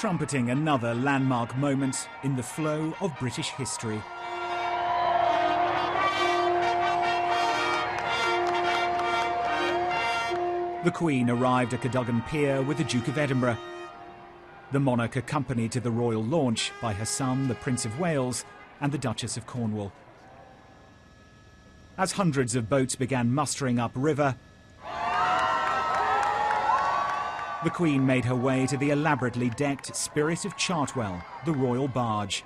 trumpeting another landmark moment in the flow of British history. The Queen arrived at Cadogan Pier with the Duke of Edinburgh. The monarch accompanied to the royal launch by her son, the Prince of Wales, and the Duchess of Cornwall. As hundreds of boats began mustering upriver, the Queen made her way to the elaborately decked Spirit of Chartwell, the royal barge.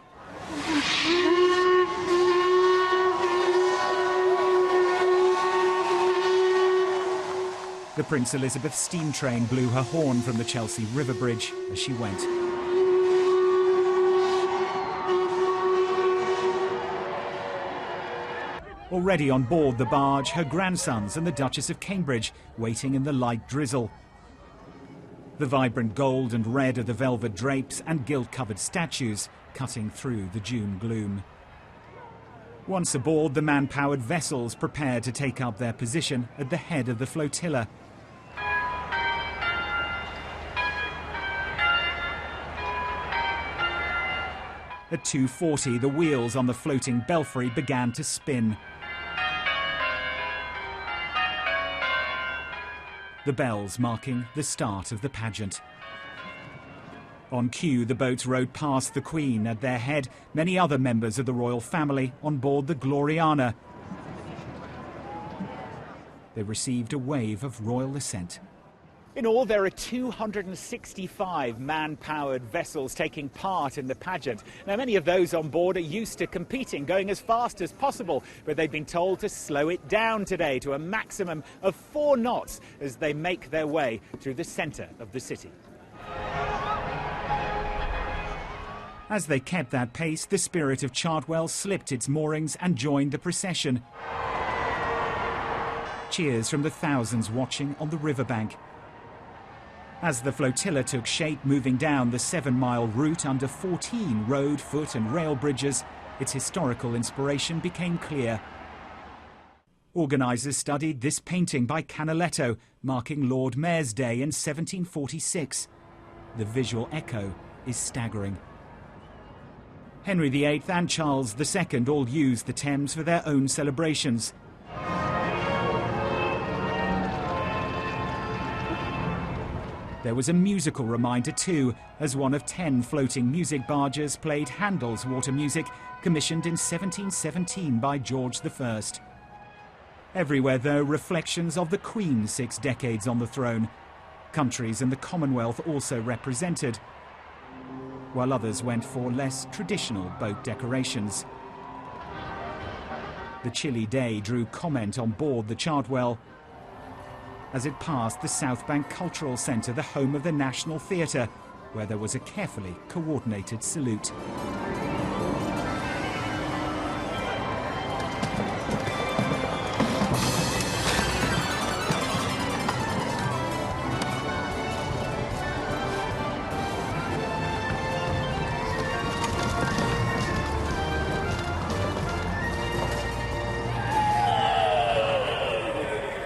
The Prince Elizabeth steam train blew her horn from the Chelsea River Bridge as she went. Already on board the barge, her grandsons and the Duchess of Cambridge waiting in the light drizzle. The vibrant gold and red of the velvet drapes and gilt-covered statues cutting through the June gloom. Once aboard, the man-powered vessels prepared to take up their position at the head of the flotilla. At 2:40, the wheels on the floating belfry began to spin. The bells marking the start of the pageant. On cue, the boats rowed past the Queen. At their head, many other members of the royal family on board the Gloriana. They received a wave of royal assent. In all, there are 265 man-powered vessels taking part in the pageant. Now, many of those on board are used to competing, going as fast as possible, but they've been told to slow it down today to a maximum of 4 knots as they make their way through the centre of the city. As they kept that pace, the Spirit of Chartwell slipped its moorings and joined the procession. Cheers from the thousands watching on the riverbank. As the flotilla took shape, moving down the 7-mile route under 14 road, foot and rail bridges, its historical inspiration became clear. Organisers studied this painting by Canaletto, marking Lord Mayor's Day in 1746. The visual echo is staggering. Henry VIII and Charles II all used the Thames for their own celebrations. There was a musical reminder too, as one of 10 floating music barges played Handel's water music, commissioned in 1717 by George I. Everywhere, though, reflections of the Queen's 6 decades on the throne. Countries in the Commonwealth also represented, while others went for less traditional boat decorations. The chilly day drew comment on board the Chartwell as it passed the South Bank Cultural Centre, the home of the National Theatre, where there was a carefully coordinated salute.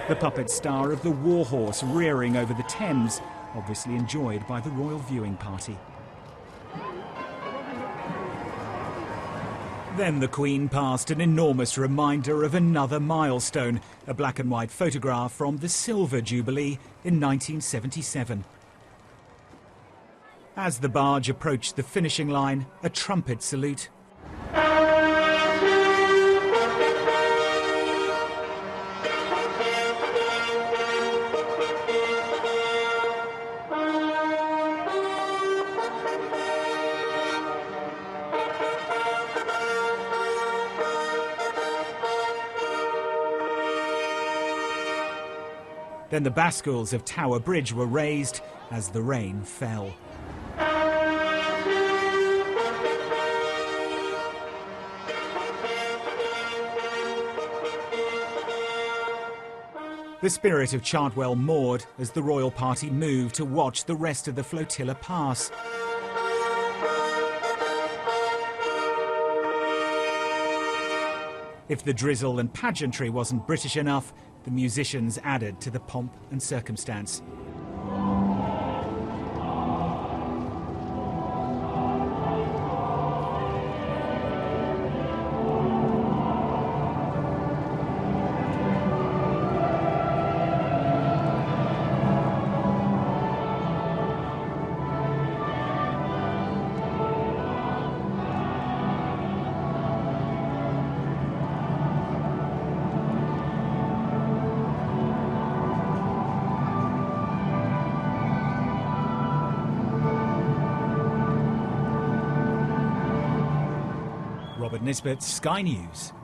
The puppet star of the War Horse rearing over the Thames, obviously enjoyed by the royal viewing party. Then the Queen passed an enormous reminder of another milestone, a black and white photograph from the Silver Jubilee in 1977. As the barge approached the finishing line, a trumpet salute. Then the bascules of Tower Bridge were raised as the rain fell. The Spirit of Chartwell moored as the royal party moved to watch the rest of the flotilla pass. If the drizzle and pageantry wasn't British enough, the musicians added to the pomp and circumstance. Robert Nisbet, Sky News.